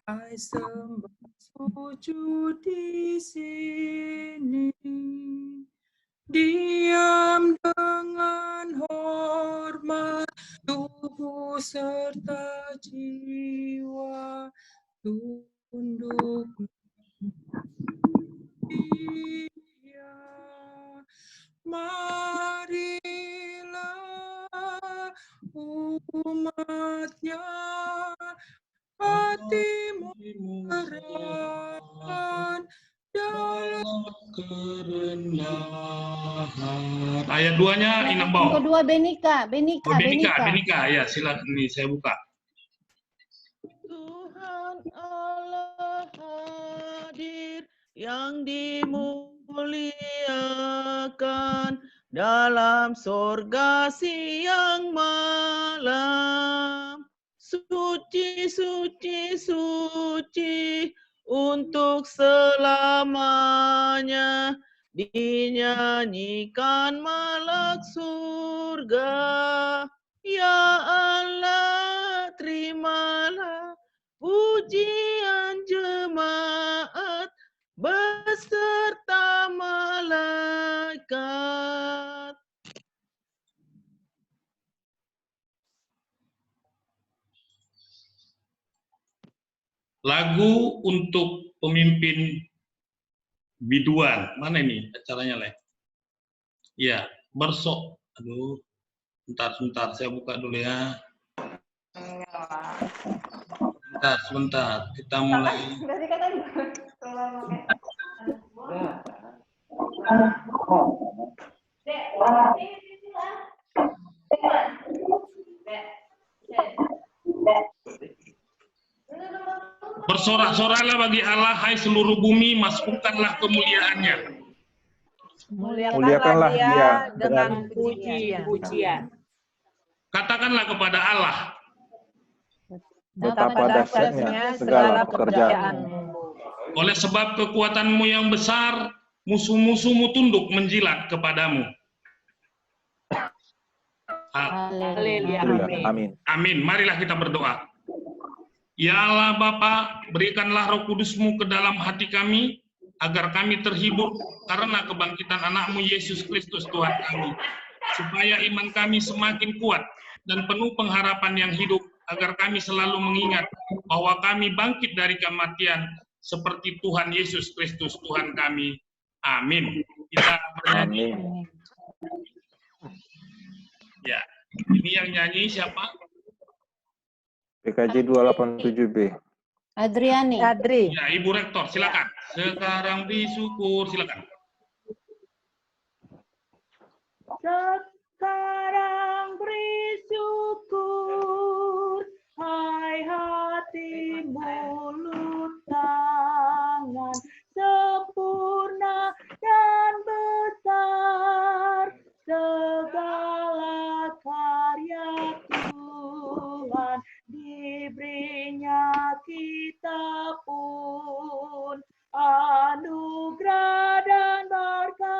Hai sembah sujud di sini, diam dengan hormat, tubuh serta jiwa, tunduk Dia. Marilah umatnya, hatimu serahkan dalam kerendahan. Ayat 2-nya Inang Yang bawa. kedua Benika, Oh, Benika, ya silakan nih saya buka. Tuhan Allah hadir yang dimuliakan dalam sorga siang malam. Suci, suci, suci untuk selamanya dinyanyikan malak surga. Ya Allah, terimalah pujian jemaat beserta malaikat. Lagu untuk pemimpin biduan. Mana ini acaranya, Le? Iya, bersok. Aduh, sebentar, saya buka dulu ya. Sebentar, kita mulai. Bersorak-soraklah bagi Allah, hai seluruh bumi, masukkanlah kemuliaannya. Muliakanlah Dia dengan puji-pujian. Katakanlah kepada Allah, Betapa dahsyatnya segala pekerjaan-Mu. oleh sebab kekuatan-Mu yang besar, musuh-musuhmu tunduk menjilat kepadamu. Haleluya. Amin. Amin. Marilah kita berdoa. Ya Allah Bapa, berikanlah Roh Kudus-Mu ke dalam hati kami, agar kami terhibur karena kebangkitan anak-Mu Yesus Kristus Tuhan kami, supaya iman kami semakin kuat dan penuh pengharapan yang hidup, agar kami selalu mengingat bahwa kami bangkit dari kematian seperti Tuhan Yesus Kristus Tuhan kami. Amin. Kita bernyanyi. Amin. Ya, ini yang nyanyi siapa? PKJ 287B. Adriani. Ya, Ibu Rektor, silakan. Sekarang disyukur, silakan. Sekarang beri syukur, hai hati mulut tangan, sempurna dan besar segala karya Tuhan, diberinya kita pun anugerah dan berkat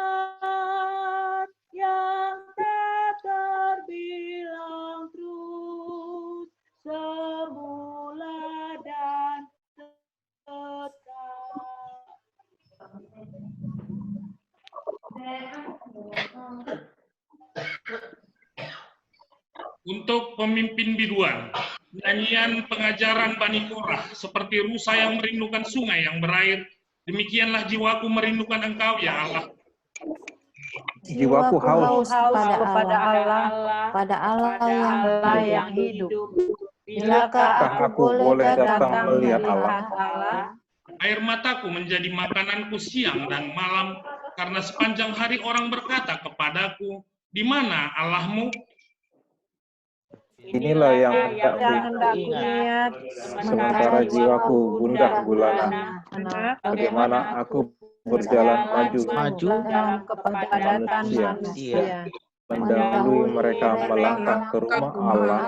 yang tak terbilang terus, semula dan kekal. Untuk pemimpin biduan, nyanyian pengajaran Bani Korah, seperti rusa yang merindukan sungai yang berair, demikianlah jiwaku merindukan Engkau, ya Allah. Jiwaku haus kepada Allah yang hidup. Bilakah aku boleh datang melihat Allah? Air mataku menjadi makananku siang dan malam, karena sepanjang hari orang berkata kepadaku, di mana Allahmu? inilah yang hendak kuingat, sementara jiwaku gundah gulana. Bagaimana aku berjalan maju dalam kepadatan manusia, mendahului mereka melangkah ke rumah Allah,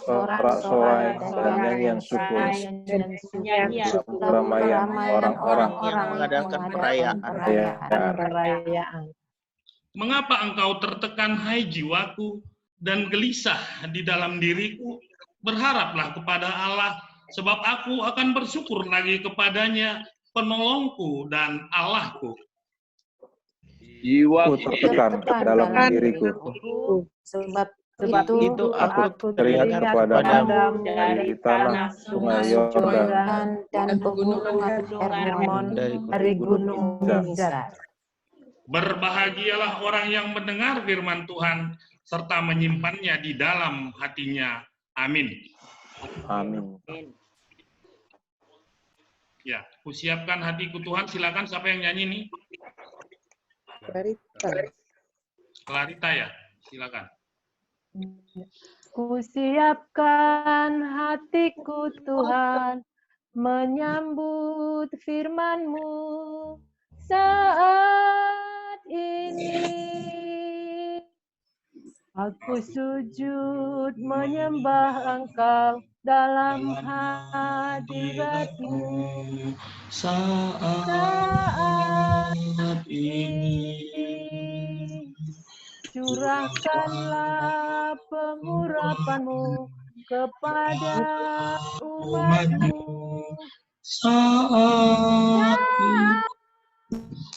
sorak-sorai dan nyanyian syukur, keramaian orang-orang yang mengadakan perayaan. Mengapa engkau tertekan, hai jiwaku, dan gelisah di dalam diriku? Berharaplah kepada Allah, sebab aku akan bersyukur lagi kepadanya, penolongku dan Allahku. Jiwaku tertekan dalam diriku. Sebab Sebab itu aku teringat kepadamu dari tanah sungai Yordan dan pegunungan Hermon dari gunung Mizar. Berbahagialah orang yang mendengar firman Tuhan, serta menyimpannya di dalam hatinya. Amin. Amin. Ya, kusiapkan hatiku Tuhan. Silakan siapa yang nyanyi nih? Clarita ya, silakan. Kusiapkan hatiku Tuhan, menyambut firman-Mu saat ini. Aku sujud menyembah Engkau dalam hadirat-Mu saat ini. Curahkanlah pengurapan-Mu kepada umat-Mu Saat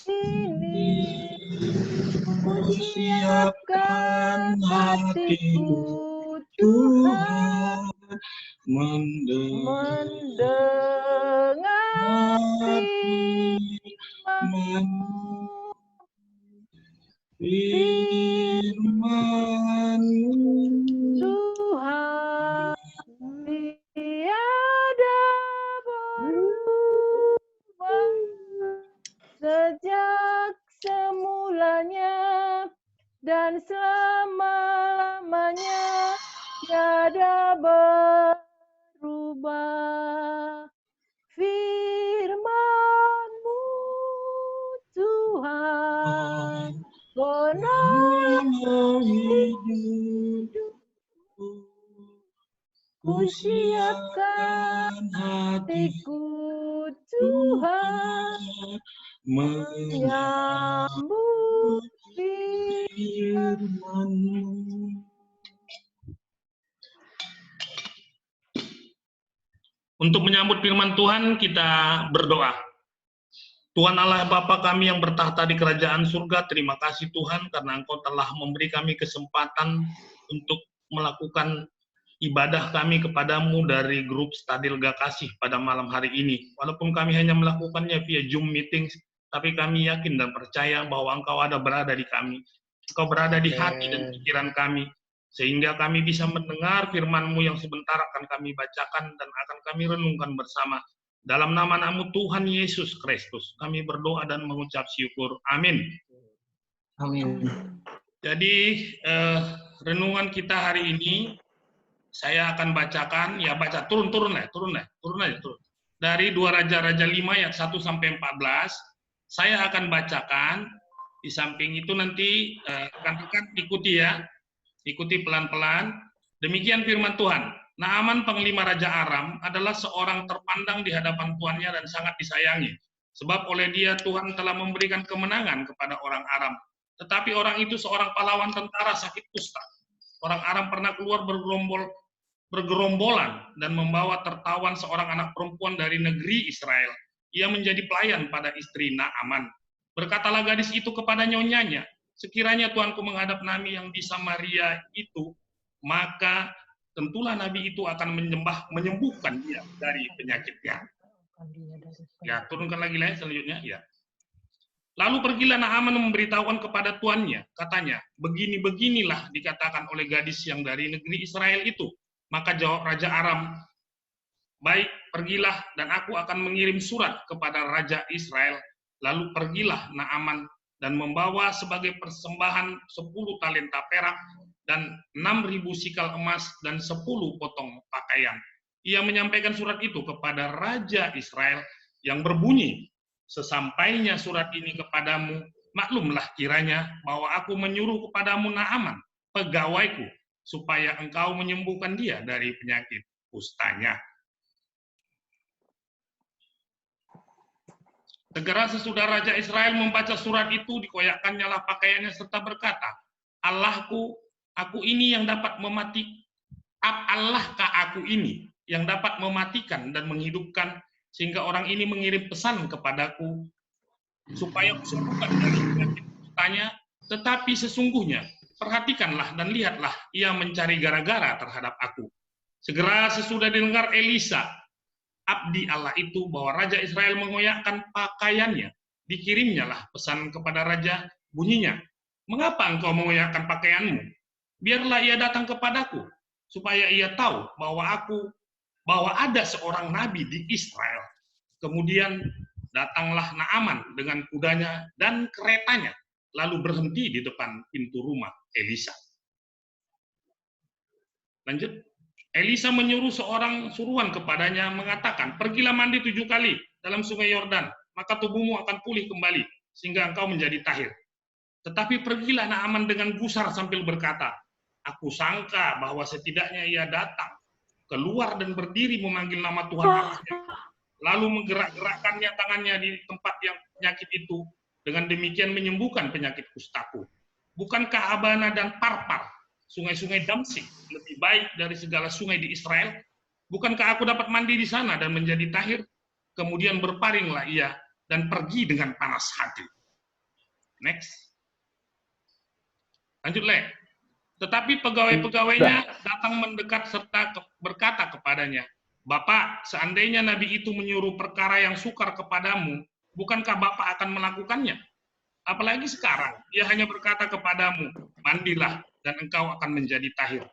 ini. kusiapkan hatiku Tuhan, mendengar firman-Mu. Tuhan tiada berubah sejak semulanya dan selama-lamanya tiada berubah. Firman-Mu Tuhan benar hidupku. Kusiapkan hatiku Tuhan, menyambut firman-Mu. Untuk menyambut firman Tuhan, kita berdoa. Tuhan Allah Bapa kami yang bertahta di kerajaan surga, terima kasih Tuhan karena Engkau telah memberi kami kesempatan untuk melakukan ibadah kami kepadamu dari grup Stadil Gakasih pada malam hari ini. Walaupun kami hanya melakukannya via Zoom meeting, tapi kami yakin dan percaya bahwa Engkau ada berada di kami. Engkau berada di hati dan pikiran kami, sehingga kami bisa mendengar firman-Mu yang sebentar akan kami bacakan dan akan kami renungkan bersama. Dalam nama-Mu Tuhan Yesus Kristus, kami berdoa dan mengucap syukur. Amin. Amin. Jadi, renungan kita hari ini, saya akan bacakan, ya baca, turun aja. Dari 2 Raja-Raja 5 ayat 1 sampai 14, saya akan bacakan, di samping itu nanti rekan-rekan ikuti ya, ikuti pelan-pelan. Demikian firman Tuhan. Naaman panglima Raja Aram adalah seorang terpandang di hadapan tuannya dan sangat disayangi. Sebab oleh dia Tuhan telah memberikan kemenangan kepada orang Aram. Tetapi orang itu seorang pahlawan tentara sakit kusta. Orang Aram pernah keluar bergerombolan dan membawa tertawan seorang anak perempuan dari negeri Israel. Ia menjadi pelayan pada istri Naaman. Berkatalah gadis itu kepada nyonyanya, sekiranya Tuanku menghadap Nabi yang di Samaria itu, maka tentulah Nabi itu akan menyembuhkan dia dari penyakitnya. Ya, turunkan lagi lah selanjutnya. Ya. Lalu pergilah Naaman memberitahukan kepada tuannya, katanya, begini-beginilah dikatakan oleh gadis yang dari negeri Israel itu. Maka jawab Raja Aram, baik, pergilah dan aku akan mengirim surat kepada Raja Israel. Lalu pergilah Naaman dan membawa sebagai persembahan 10 talenta perak dan 6.000 sikal emas dan 10 potong pakaian. Ia menyampaikan surat itu kepada Raja Israel yang berbunyi, sesampainya surat ini kepadamu, maklumlah kiranya bahwa aku menyuruh kepadamu Naaman, pegawaiku, supaya engkau menyembuhkan dia dari penyakit kustanya. Segera sesudah Raja Israel membaca surat itu, dikoyakkannya lah pakaiannya serta berkata, Allahku, aku ini yang dapat memati. Allahkah aku ini yang dapat mematikan dan menghidupkan, sehingga orang ini mengirim pesan kepadaku supaya kusembuhkan dari penyakit kustanya. Tetapi sesungguhnya, perhatikanlah dan lihatlah, ia mencari gara-gara terhadap aku. Segera sesudah didengar Elisa, abdi Allah itu, bahwa Raja Israel mengoyakkan pakaiannya, dikirimnyalah pesan kepada Raja, bunyinya, mengapa engkau mengoyakkan pakaianmu? Biarlah ia datang kepadaku, supaya ia tahu bahwa ada seorang nabi di Israel. Kemudian datanglah Naaman dengan kudanya dan keretanya, lalu berhenti di depan pintu rumah Elisa. Lanjut. Elisa menyuruh seorang suruhan kepadanya, mengatakan, pergilah mandi 7 kali dalam sungai Yordan, maka tubuhmu akan pulih kembali, sehingga engkau menjadi tahir. Tetapi pergilah Naaman dengan gusar sambil berkata, aku sangka bahwa setidaknya ia datang, keluar dan berdiri memanggil nama Tuhan Allahnya, lalu menggerak-gerakkannya tangannya di tempat yang penyakit itu, dengan demikian menyembuhkan penyakit kustaku. Bukankah Abana dan Parpar, sungai-sungai Damsik, lebih baik dari segala sungai di Israel? Bukankah aku dapat mandi di sana dan menjadi tahir? Kemudian berparinglah ia dan pergi dengan panas hati. Next. Lanjut, Le. Tetapi pegawai-pegawainya datang mendekat serta berkata kepadanya, Bapak, seandainya Nabi itu menyuruh perkara yang sukar kepadamu, bukankah Bapak akan melakukannya? Apalagi sekarang, ia hanya berkata kepadamu, mandilah, dan engkau akan menjadi tahir.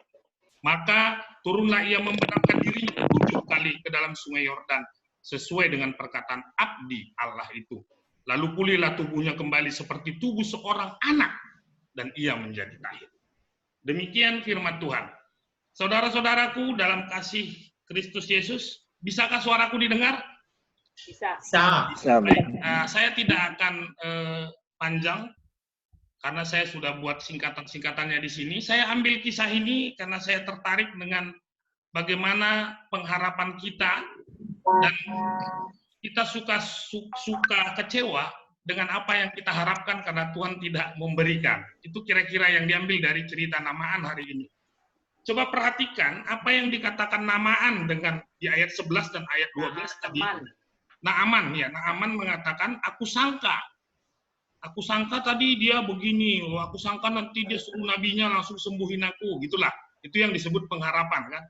Maka turunlah ia membenamkan dirinya 7 kali ke dalam sungai Yordan, sesuai dengan perkataan abdi Allah itu. Lalu pulihlah tubuhnya kembali seperti tubuh seorang anak, dan ia menjadi tahir. Demikian firman Tuhan. Saudara-saudaraku dalam kasih Kristus Yesus, bisakah suaraku didengar? Bisa. Baik, saya tidak akan panjang, karena saya sudah buat singkatan-singkatannya di sini. Saya ambil kisah ini karena saya tertarik dengan bagaimana pengharapan kita, dan kita suka kecewa dengan apa yang kita harapkan karena Tuhan tidak memberikan. Itu kira-kira yang diambil dari cerita Naaman hari ini. Coba perhatikan apa yang dikatakan Naaman dengan di ayat 11 dan ayat 12 tadi. Naaman mengatakan, aku sangka tadi dia begini, aku sangka nanti dia suruh nabinya langsung sembuhin aku, gitulah. Itu yang disebut pengharapan, kan?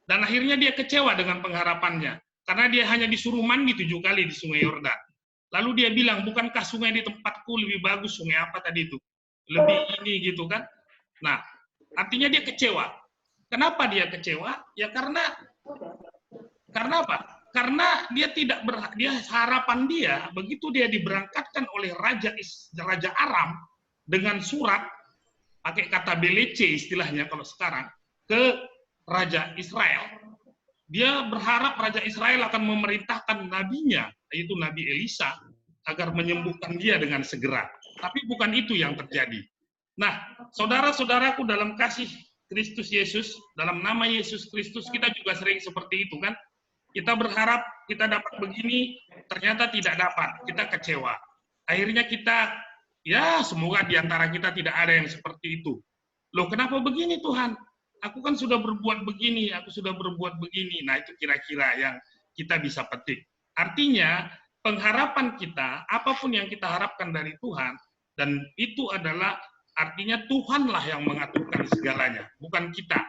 Dan akhirnya dia kecewa dengan pengharapannya, karena dia hanya disuruh mandi 7 kali di sungai Yordan. Lalu dia bilang, bukankah sungai di tempatku lebih bagus? Sungai apa tadi itu? Lebih ini gitu kan? Nah, artinya dia kecewa. Kenapa dia kecewa? Ya karena apa? Karena dia tidak harapan dia begitu dia diberangkatkan oleh Raja Aram dengan surat, pakai kata belece istilahnya kalau sekarang, ke Raja Israel. Dia berharap Raja Israel akan memerintahkan nabinya, yaitu Nabi Elisa, agar menyembuhkan dia dengan segera. Tapi bukan itu yang terjadi. Nah, saudara-saudaraku dalam kasih Kristus Yesus, dalam nama Yesus Kristus, kita juga sering seperti itu, kan? Kita berharap kita dapat begini, ternyata tidak dapat, kita kecewa. Akhirnya kita, ya semoga di antara kita tidak ada yang seperti itu. Loh, kenapa begini Tuhan? Aku kan sudah berbuat begini, aku sudah berbuat begini. Nah, itu kira-kira yang kita bisa petik. Artinya, pengharapan kita, apapun yang kita harapkan dari Tuhan, dan itu adalah artinya Tuhanlah yang mengaturkan segalanya, bukan kita.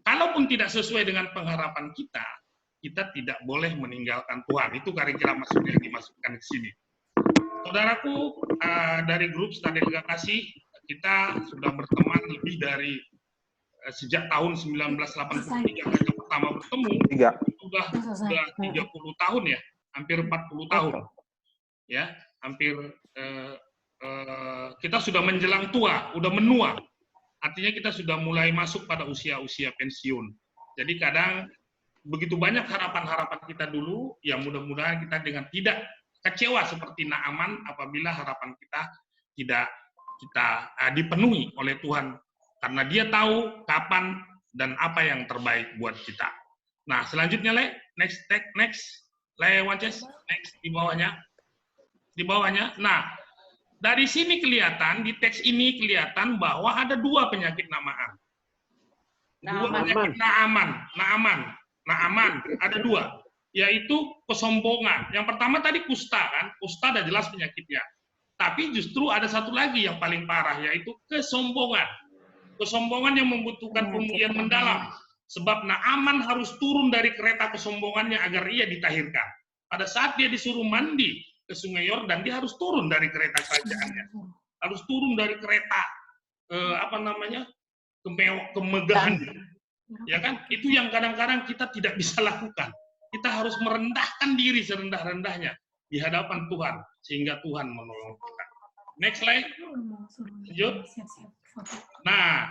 Kalaupun tidak sesuai dengan pengharapan kita tidak boleh meninggalkan Tuhan. Itu kira-kira maksudnya yang dimasukkan ke sini. Saudaraku, dari grup Studi Lega Kasih, kita sudah berteman lebih dari sejak tahun 1983 kita pertama bertemu, sudah 30 tahun ya, hampir 40 tahun. Ya, hampir kita sudah menjelang tua, udah menua. Artinya kita sudah mulai masuk pada usia-usia pensiun. Jadi kadang begitu banyak harapan-harapan kita dulu, yang mudah-mudahan kita dengan tidak kecewa seperti Naaman apabila harapan kita tidak dipenuhi oleh Tuhan, karena dia tahu kapan dan apa yang terbaik buat kita. Nah, selanjutnya, next, next di bawahnya. Nah, dari sini kelihatan, di teks ini kelihatan bahwa ada 2 penyakit Naaman. Naaman. Naaman, ada dua, yaitu kesombongan. Yang pertama tadi kusta kan, kusta ada jelas penyakitnya. Tapi justru ada satu lagi yang paling parah, yaitu kesombongan. Kesombongan yang membutuhkan pemulihan mendalam. Sebab Naaman harus turun dari kereta kesombongannya agar ia ditahirkan. Pada saat dia disuruh mandi ke Sungai Yordan, dia harus turun dari kereta kerajaannya. Harus turun dari kereta kemegahan. Ya kan? Itu yang kadang-kadang kita tidak bisa lakukan. Kita harus merendahkan diri serendah-rendahnya di hadapan Tuhan sehingga Tuhan menolong kita. Next slide. Lanjut. Nah,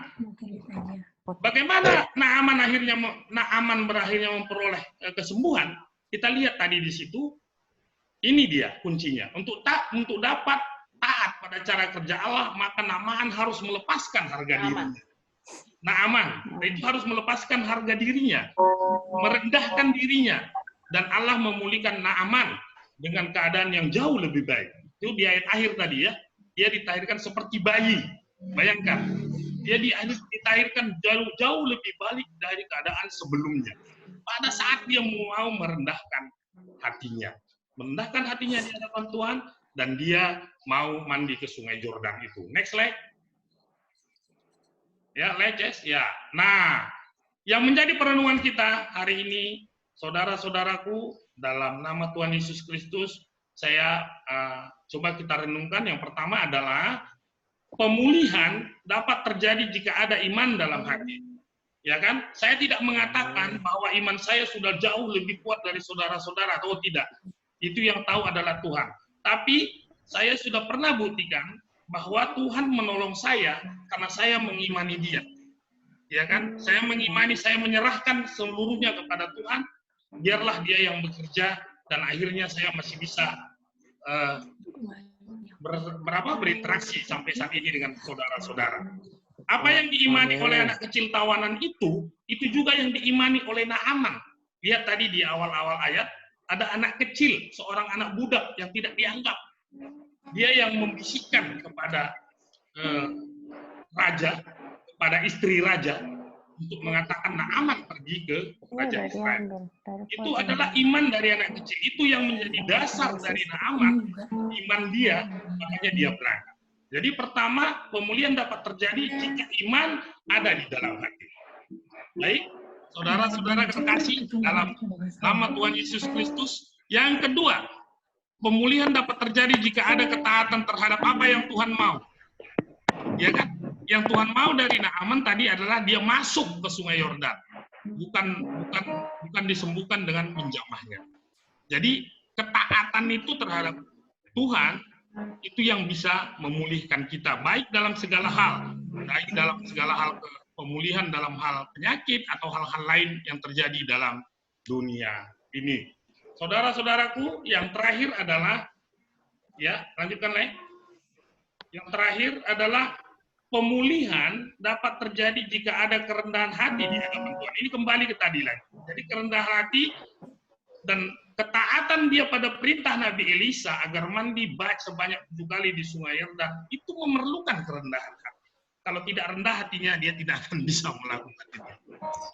bagaimana Naaman berakhirnya memperoleh kesembuhan? Kita lihat tadi di situ. Ini dia kuncinya. Untuk dapat taat pada cara kerja Allah, maka Naaman harus melepaskan harga dirinya. Naaman itu harus melepaskan harga dirinya, merendahkan dirinya, dan Allah memulihkan Naaman dengan keadaan yang jauh lebih baik. Itu di ayat akhir tadi ya, dia ditahirkan seperti bayi. Bayangkan, dia ditahirkan jauh lebih baik dari keadaan sebelumnya. Pada saat dia mau merendahkan hatinya di hadapan Tuhan, dan dia mau mandi ke Sungai Yordan itu. Next slide. Ya, Leces. Ya. Nah, yang menjadi perenungan kita hari ini, saudara-saudaraku, dalam nama Tuhan Yesus Kristus, saya coba kita renungkan. Yang pertama adalah pemulihan dapat terjadi jika ada iman dalam hati. Ya kan? Saya tidak mengatakan bahwa iman saya sudah jauh lebih kuat dari saudara-saudara atau tidak. Itu yang tahu adalah Tuhan. Tapi saya sudah pernah buktikan bahwa Tuhan menolong saya karena saya mengimani Dia. Ya kan? Saya mengimani, saya menyerahkan seluruhnya kepada Tuhan. Biarlah Dia yang bekerja, dan akhirnya saya masih bisa berinteraksi sampai saat ini dengan saudara-saudara. Apa yang diimani oleh anak kecil tawanan itu juga yang diimani oleh Naaman. Lihat tadi di awal-awal ayat, ada anak kecil, seorang anak budak yang tidak dianggap. Dia yang membisikkan kepada raja, kepada istri raja, untuk mengatakan Naaman pergi ke Raja Israel. Itu adalah iman dari anak kecil. Itu yang menjadi dasar dari Naaman, iman dia, makanya dia berangkat. Jadi pertama, pemulihan dapat terjadi jika iman ada di dalam hati. Baik, saudara-saudara terkasih dalam nama Tuhan Yesus Kristus. Yang kedua, pemulihan dapat terjadi jika ada ketaatan terhadap apa yang Tuhan mau. Ya kan? Yang Tuhan mau dari Naaman tadi adalah dia masuk ke Sungai Yordan. Bukan disembuhkan dengan menjamahnya. Jadi ketaatan itu terhadap Tuhan itu yang bisa memulihkan kita, baik dalam segala hal, pemulihan dalam hal penyakit atau hal-hal lain yang terjadi dalam dunia ini. Saudara-saudaraku, yang terakhir adalah, ya lanjutkan lagi. Yang terakhir adalah pemulihan dapat terjadi jika ada kerendahan hati di hadapan Tuhan. Ini kembali ke tadi lagi. Jadi kerendahan hati dan ketaatan dia pada perintah Nabi Elisa agar mandi baik sebanyak 7 kali di Sungai Yordan itu memerlukan kerendahan hati. Kalau tidak rendah hatinya, dia tidak akan bisa melakukan itu.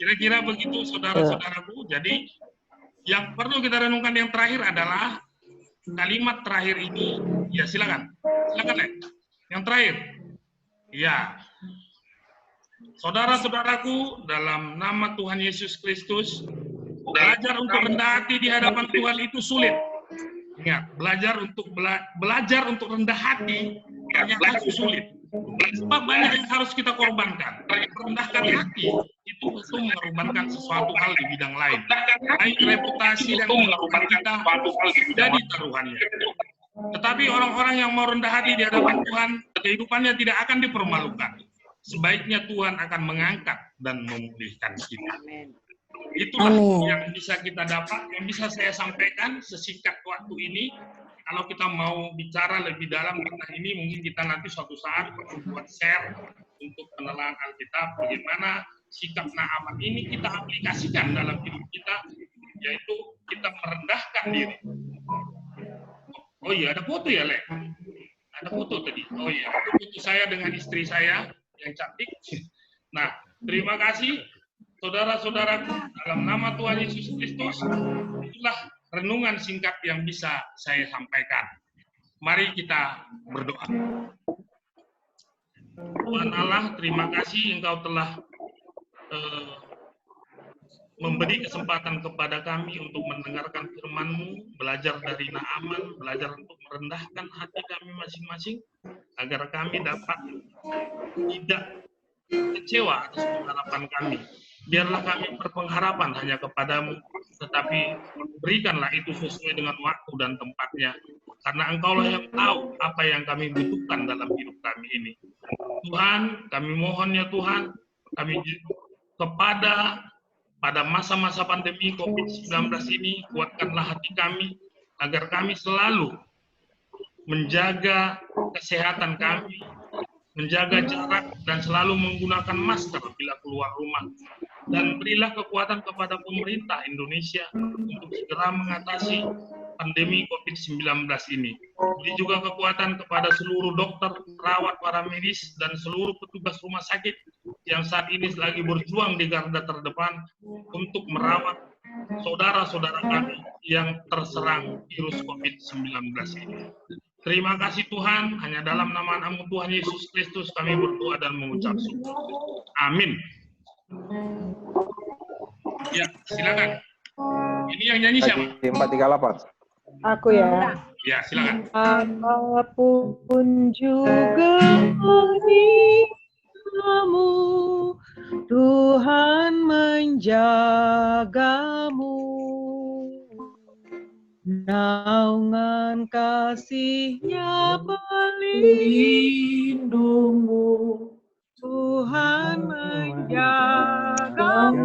Kira-kira begitu, saudara-saudaraku. Jadi yang perlu kita renungkan yang terakhir adalah kalimat terakhir ini. Ya, silakan. Silakan, Le. Yang terakhir. Ya. Saudara-saudaraku, dalam nama Tuhan Yesus Kristus, belajar untuk rendah hati di hadapan Tuhan itu sulit. Ingat, belajar untuk rendah hati ternyata sulit. Sebab banyak yang harus kita korbankan. Merendahkan hati itu mengorbankan sesuatu hal di bidang lain. Baik reputasi dan kehidupan kita jadi taruhannya. Tetapi orang-orang yang mau rendah hati di hadapan Tuhan, kehidupannya tidak akan dipermalukan. Sebaiknya Tuhan akan mengangkat dan memulihkan kita. Itulah yang bisa kita dapat, yang bisa saya sampaikan sesingkat waktu ini. Kalau kita mau bicara lebih dalam tentang ini, mungkin kita nanti suatu saat buat share untuk penelanan Alkitab, bagaimana sikap Naaman ini kita aplikasikan dalam hidup kita, yaitu kita merendahkan diri. Oh iya, ada foto ya, Le? Ada foto tadi. Oh iya, itu foto saya dengan istri saya yang cantik. Nah, terima kasih. Saudara-saudaraku, dalam nama Tuhan Yesus Kristus, itulah renungan singkat yang bisa saya sampaikan. Mari kita berdoa. Tuhan Allah, terima kasih Engkau telah memberi kesempatan kepada kami untuk mendengarkan firman-Mu, belajar dari Naaman, belajar untuk merendahkan hati kami masing-masing, agar kami dapat tidak kecewa atas pengharapan kami. Biarlah kami berpengharapan hanya kepadamu, tetapi berikanlah itu sesuai dengan waktu dan tempatnya, karena Engkaulah yang tahu apa yang kami butuhkan dalam hidup kami ini. Tuhan, kami mohon ya Tuhan, kami pada masa-masa pandemi COVID-19 ini, kuatkanlah hati kami, agar kami selalu menjaga kesehatan kami, menjaga jarak, dan selalu menggunakan masker bila keluar rumah. Dan berilah kekuatan kepada pemerintah Indonesia untuk segera mengatasi pandemi COVID-19 ini. Beri juga kekuatan kepada seluruh dokter, perawat, para medis, dan seluruh petugas rumah sakit yang saat ini lagi berjuang di garda terdepan untuk merawat saudara-saudara kami yang terserang virus COVID-19 ini. Terima kasih Tuhan, hanya dalam nama-Mu Tuhan Yesus Kristus kami berdoa dan mengucap syukur. Amin. Ya, silakan. Ini yang nyanyi siapa? 438. Aku ya. Ya, silakan. Apapun juga kamu, Tuhan menjagamu. Naungan kasih-Nya pelindungmu, Tuhan menjagamu.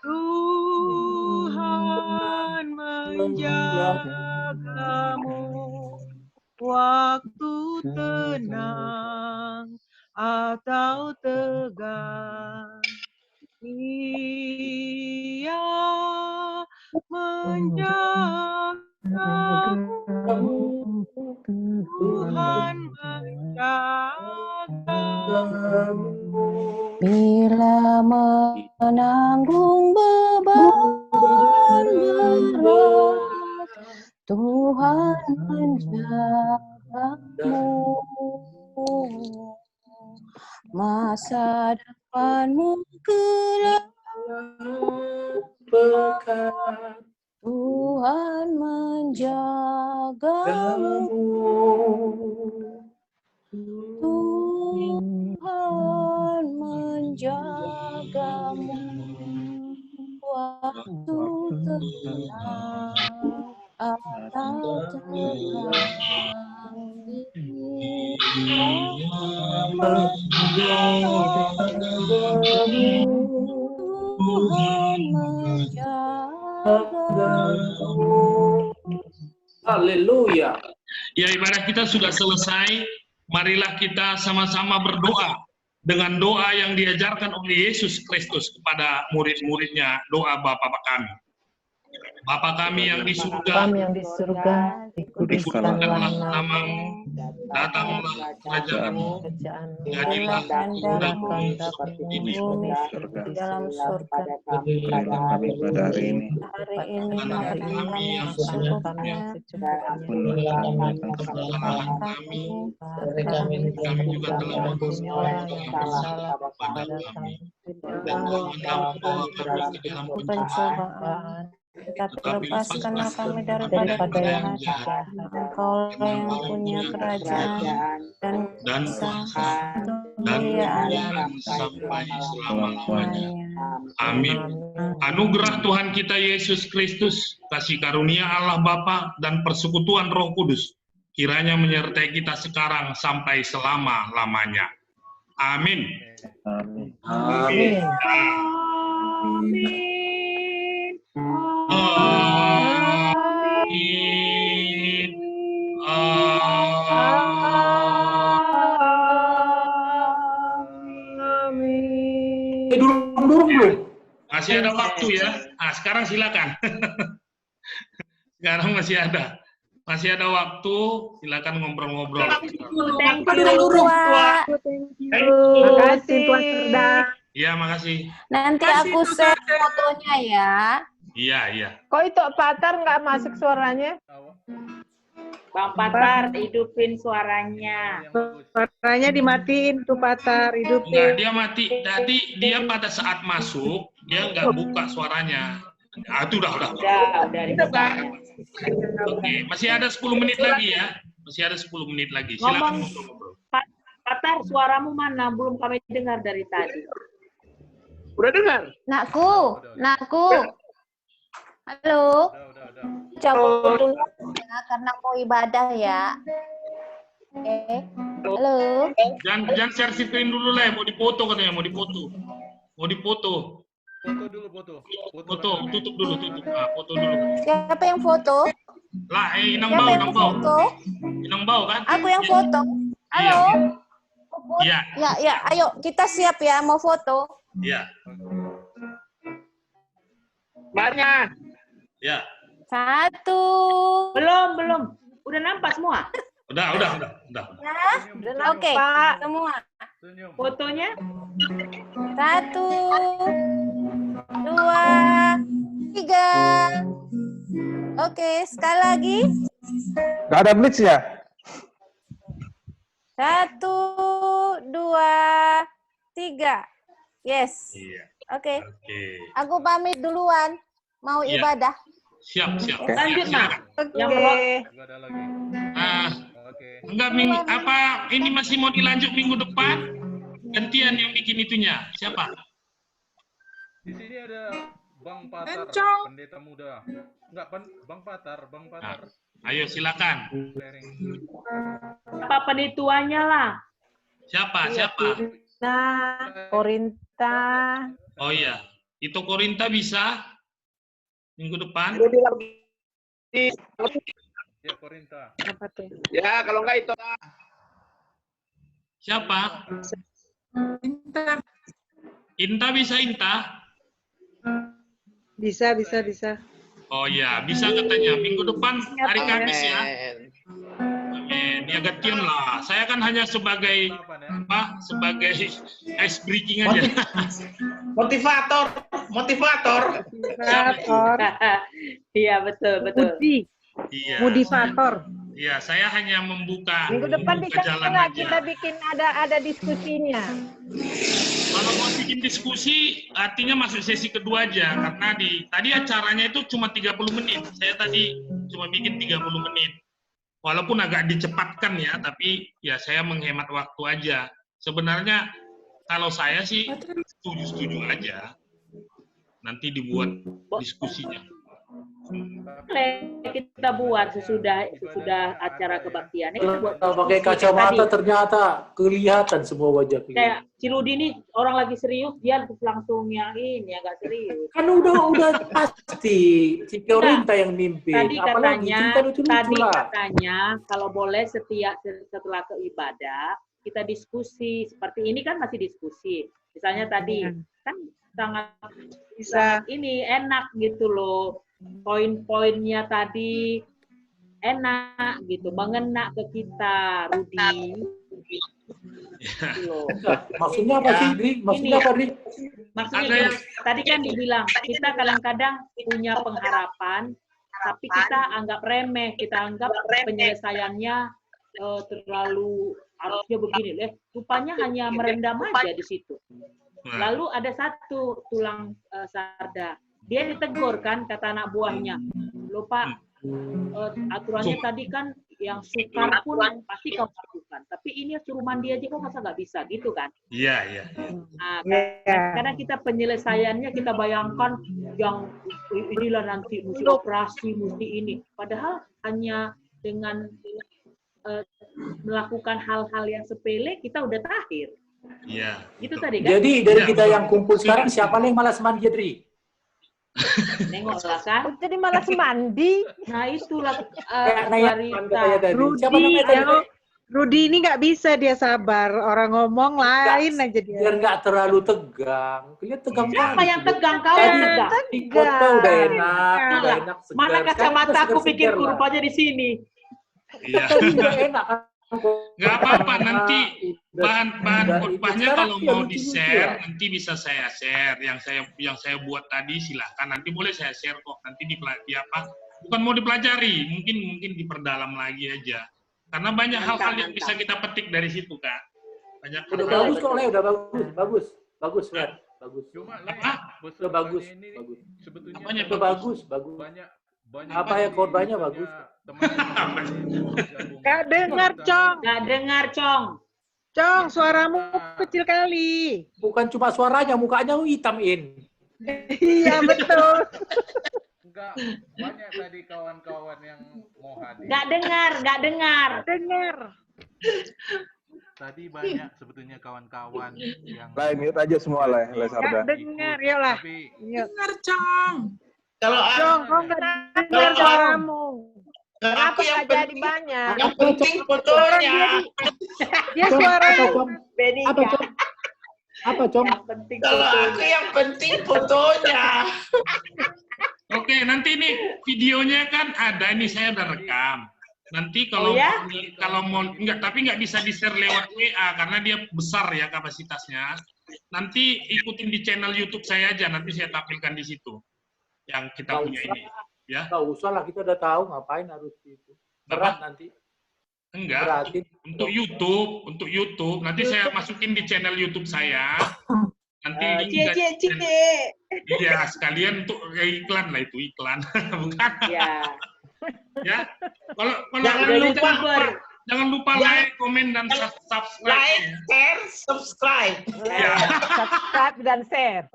Tuhan menjagamu waktu tenang atau tegang. Ia menjagamu, Tuhan menjagamu. Bila menanggung beban berat, Tuhan menjagamu. Masa depanmu gelap pekat, Tuhan menjagamu. Tuhan menjagamu waktu tenang atau tegang. Tuhan menjagamu. Haleluya. Ya, ibadah kita sudah selesai. Marilah kita sama-sama berdoa dengan doa yang diajarkan oleh Yesus Kristus kepada murid-muridnya, doa Bapa kami. Bapa kami yang di surga, dikuduskanlah namamu, datanglah kerajaanmu, jadilah kehendakmu seperti di bumi, dalam surga. Berikanlah kami pada hari ini. dan kami yang secukupnya, Mengampuni kesalahan kami, kami juga telah mengampuni orang yang bersalah kepada kami. Dan jangan bawa kami ke dalam pencobaan, tetapi lepaskanlah kami daripada yang jahat. Engkau yang punya kerajaan dan kuasa dan kemuliaan sampai selama-lamanya. Amin. Anugerah Tuhan kita Yesus Kristus, kasih karunia Allah Bapa dan persekutuan Roh Kudus kiranya menyertai kita sekarang sampai selama-lamanya. Amin. Amin. Amin. Amin. Durung belum? Masih ada waktu ya. Sekarang silakan. Sekarang masih ada waktu. Silakan ngobrol-ngobrol. Terima kasih Tuan Surda. Iya, makasih. Nanti Kasih aku tuh, share Kak. fotonya ya. Iya, iya. Kok itu Patar nggak masuk suaranya? Bang Patar, hidupin suaranya. Suaranya dimatiin tuh Patar, Enggak, hidupin. dia mati. Tadi dia pada saat masuk, dia nggak buka suaranya. Ah, itu udah. Udah dibuka. Oke, masih ada 10 menit lagi ya. Masih ada 10 menit lagi. Silakan Ngomong. ngobrol-ngobrol. Patar, suaramu mana? Belum kami dengar dari tadi. Udah dengar? Nakku. Halo. Cabut dulu ya, karena mau ibadah ya. Oke. Halo. Jangan share screen dulu lah, mau dipoto katanya, mau dipoto. Foto, tutup dulu. Ah, foto dulu. Siapa yang foto? Lah, Inang Siapa Bau, yang Inang Bau. foto? Inang Bau kan? Aku yang foto. Halo. Iya. Ya, ayo kita siap ya mau foto. Iya. Banyak. Ya. 1. Belum. Udah nampak semua? Udah. Ya. Oke, semua. Fotonya? 1, 2, 3. Oke, sekali lagi. Nggak ada blitz ya? 1, 2, 3. Yes. Iya. Oke. Oke. Aku pamit duluan. Mau Iya. ibadah. Siap. Lanjut, Mak. Yang Oke. Enggak ini masih mau dilanjut minggu depan? Gantian yang bikin itunya. Siapa? Di sini ada Bang Patar, Encong. pendeta muda. Enggak, Bang Patar. Nah, ayo silakan. apa penituannya lah? Siapa? Nah, Korinta. Oh iya. Itu Korinta bisa minggu depan. Ya, Korinta. Apa tuh? Ya, kalau enggak itu. Siapa? Inta bisa Inta? Bisa. Oh iya, bisa katanya. Minggu depan hari Kamis ya. Amin. Ya gantian lah. Saya kan hanya sebagai sebagai ice breaking aja. Motivator. Motivator. Iya, betul. Iya. Motivator. Iya, saya hanya membuka Minggu depan bisa jalan nggak aja. kita bikin ada diskusinya? Kalau mau bikin diskusi, artinya masuk sesi kedua aja. Karena tadi acaranya itu cuma 30 menit. Saya tadi cuma bikin 30 menit. Walaupun agak dicepatkan ya, tapi ya saya menghemat waktu aja. Sebenarnya kalau saya sih setuju-setuju aja. Nanti dibuat diskusinya. Kita buat sesudah acara kebaktiannya. Kita buat Kalau pakai diskusi kacamata tadi. ternyata kelihatan semua wajah kita. Kayak Ciludi ini orang lagi serius, dia langsung yang ini agak serius. Kan udah pasti si Korinta yang mimpin. Tadi Apalagi katanya, cerita lucu-lucu lah. kalau boleh setelah ke ibadah kita diskusi seperti ini kan masih diskusi. Misalnya tadi kan sangat ini enak gitu loh. Poin-poinnya tadi enak gitu, mengena ke kita, Rudi. Gitu loh. Maksudnya apa sih, Dri? Maksudnya apa, Dri? Maksudnya tadi kan dibilang kita kadang-kadang punya pengharapan, tapi kita anggap remeh, kita anggap penyelesaiannya terlalu harusnya begini. Rupanya hanya merendam aja di situ. Lalu ada satu tulang sarda. Dia ditegur kan, kata anak buahnya. Loh Pak, aturannya tadi kan yang sukar pun pasti kau lakukan. Tapi ini suruh mandi aja kok masa nggak bisa gitu kan? Iya. Nah, karena kita penyelesaiannya kita bayangkan yang inilah nanti mesti operasi, mesti ini. Padahal hanya dengan melakukan hal-hal yang sepele kita udah tahir. Iya. Itu tadi kan? Jadi dari kita yang kumpul sekarang siapa yang malas mandi, Dri? Nengoklah kan. Jadi malas mandi. Nah itulah Kayak kayak tadi. Siapa Rudi, namanya tadi? Rudi ini nggak bisa dia sabar. Orang ngomong lain aja dia. Biar nggak terlalu tegang. Dia tegang Siapa banget. yang tegang? Kau yang tegang. Di kota udah enak, segar. Mana kacamata aku pikir Segar-segar lah. rupanya di sini. Iya. Tadi udah enak kan Nggak apa-apa, nanti bahan khotbahnya kalau mau lucu-lucu di-share, ya. nanti bisa saya share. Yang saya buat tadi silahkan, nanti boleh saya share kok. Nanti di apa? Bukan mau dipelajari, mungkin diperdalam lagi aja. Karena banyak hal-hal yang bisa kita petik dari situ, Kak. Banyak Udah hal-hal. bagus kok, Le, udah bagus, Ler. Bagus. Cuma Udah bagus, ini bagus. sebetulnya Apanya Udah bagus. banyak Apa ya korbannya bagus. Nggak dengar, Cong. Nggak dengar, Cong. Cong, suaramu kecil kali. Bukan cuma suaranya, mukanya hitam, In. Iya, betul. Enggak, banyak tadi kawan-kawan yang mau hadir. Nggak dengar. Dengar. Tadi banyak sebetulnya kawan-kawan yang Lah, mute aja semua lah, Nggak Sarda. dengar, yolah. tapi Yuk. Kalau Cong, kok nggak dengar suaramu? aku yang Nggak jadi penting, banyak? yang penting fotonya. Dia suaranya. Apa, Cong? Apa, Cong? Yang penting Kalau aku yang penting fotonya. Oke, nanti ini videonya kan ada, ini saya udah rekam. Nanti kalau Oh, ya? kalau mau tapi nggak bisa di-share lewat WA karena dia besar ya kapasitasnya. Nanti ikutin di channel YouTube saya aja, nanti saya tampilkan di situ yang kita Nggak punya usah. ini, ya. Nggak usah lah, kita udah tahu ngapain harus itu. Berat nanti. Enggak, Beratin. untuk YouTube. Nanti saya masukin di channel YouTube saya. Nanti iya sekalian untuk iklan lah itu iklan, bukan? Ya. Ya. Kalau jangan lupa like, komen dan subscribe. Like, share, subscribe. Ya. Subscribe dan share.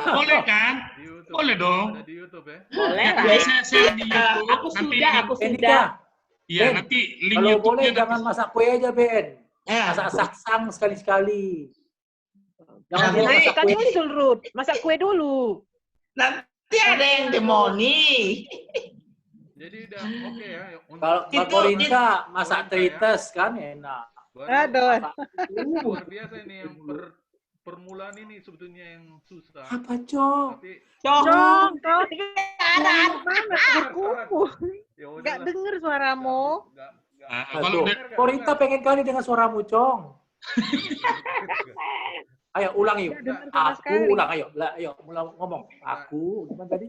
Boleh kan? di YouTube. Boleh dong. Ada di YouTube ya. Boleh Ya, lah. saya share di YouTube. Aku Nanti sudah. iya Ben, nanti link Kalau YouTube-nya boleh nanti- jangan masak kue aja, Ben. Ya, Masak saksang sekali-sekali. Jangan Nanti buat masak Kan kue. nyusul, Ruth. Masak kue dulu. nanti ada yang demoni. Jadi udah oke ya. Untuk Kalau Mbak Itu- Korinta masak Korinta ya. trites kan enak. Aduh. luar biasa ini yang permulaan ini sebetulnya yang susah. Apa, Cong? Tapi Cong, kau Kanan. mana berkuku? ya Nggak udahlah. dengar suaramu. Nggak. Ah, Nah, kalau tuh, Korinta pengen kali dengan suaramu, Cong. Ayo ulang yuk. Nggak dengar sama Aku sekali. ulang ayo. Lah, ayo mulai ngomong. Aku gimana tadi?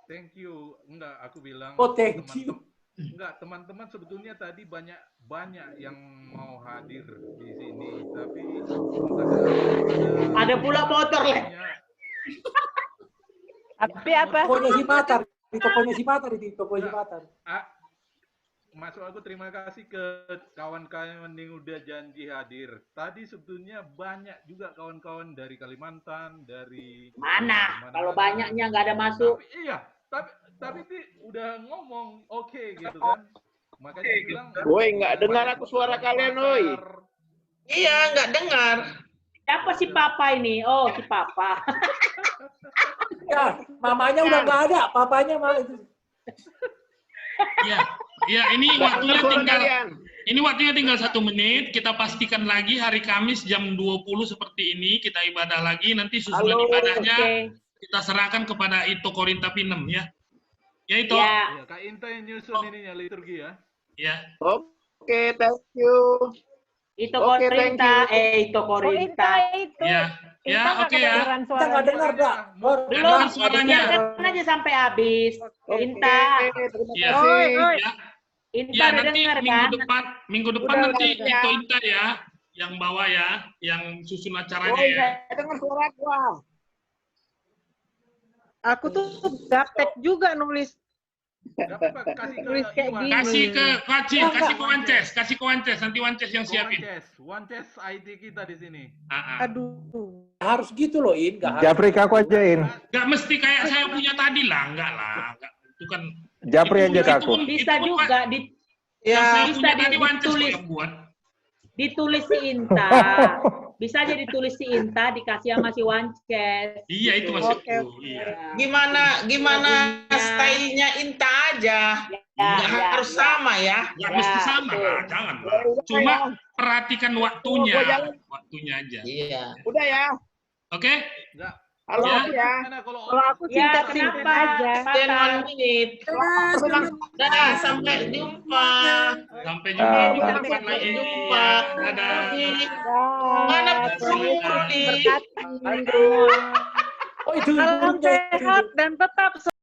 Thank you. Enggak, aku bilang. Oh, thank you. Enggak, teman-teman sebetulnya tadi banyak yang mau hadir di sini, tapi Ada pula motor, Le. Tapi apa? Tokonya si Matar. Di tokonya si Matar. Di tokonya si Matar. Masuk aku terima kasih ke kawan-kawan yang udah janji hadir. Tadi sebetulnya banyak juga kawan-kawan dari Kalimantan, dari Mana? Kalau mana-mana. banyaknya nggak ada masuk. Tapi, iya, tapi udah ngomong oke gitu kan. Makanya bilang, Woi, nggak dengar aku suara kalian, woi. Iya, nggak dengar. Siapa si Papa ini? Oh, si Papa. Ya, mamanya udah nggak ada. Papanya malah itu. ya ini waktunya Suara tinggal kalian. ini waktunya tinggal 1 menit. Kita pastikan lagi hari Kamis jam 20 seperti ini kita ibadah lagi. Nanti susunan Halo, ibadahnya Oke. kita serahkan kepada Ito Korinta Pinem ya. Ya Ito. Ya. ya, Kak Inta yang nyusun ininya liturgi ya. Ya. Oke, thank you. Itu Oke, thank Korinta. you. Itu Oh, Inta Korinta. itu. Ya. Ya, Inta nggak oke ya. kedengeran Kita nggak suaranya. dengar, dah. Belum. Dengar suaranya. Dengarkan aja sampai habis. Inta. Terima Ya. kasih. Ya. Inta Ya udah nanti dengar minggu kan? depan Udah, nanti udah. Ito Inta ya yang bawa ya, yang susun acaranya Oh, ya. nggak dengar suara gua. Aku tuh gaptek juga nulis. Gak apa-apa, kasih ke Tulis kayak Iwan. gini. Kasih ke Enggak. kasih ke Wances, nanti Wances yang siapin. Wances IT kita di sini. Aduh. Harus gitu loh, In. Nggak harus. Japri aku ajain. Gak mesti kayak saya punya tadi lah, enggak lah. Enggak. Itu kan Japri aja ke aku. Bisa juga yang saya bisa punya tadi Wances ditulis. yang buat. Ditulis si Inta. Bisa aja ditulis si Inta dikasih sama si Wances. Iya itu maksudku. Oke, oke. Iya. Gimana stylenya Inta aja. Nggak harus sama ya. Enggak Ya, mesti sama betul. lah, jangan. Cuma perhatikan waktunya, waktunya aja. Iya. Udah ya. Oke? Enggak, Halo Ya. ya. Kalau Kalau aku Ya, singkat-singkat kenapa? aja. 10 menit. Dah, sampai jumpa. Sampai jumpa Ah, minggu Sampai depan lagi. jumpa. Ya, dadah. Mana Dah, Tuhan Yesus Puli? memberkati. Oh itu Salam ibunya. sehat dan tetap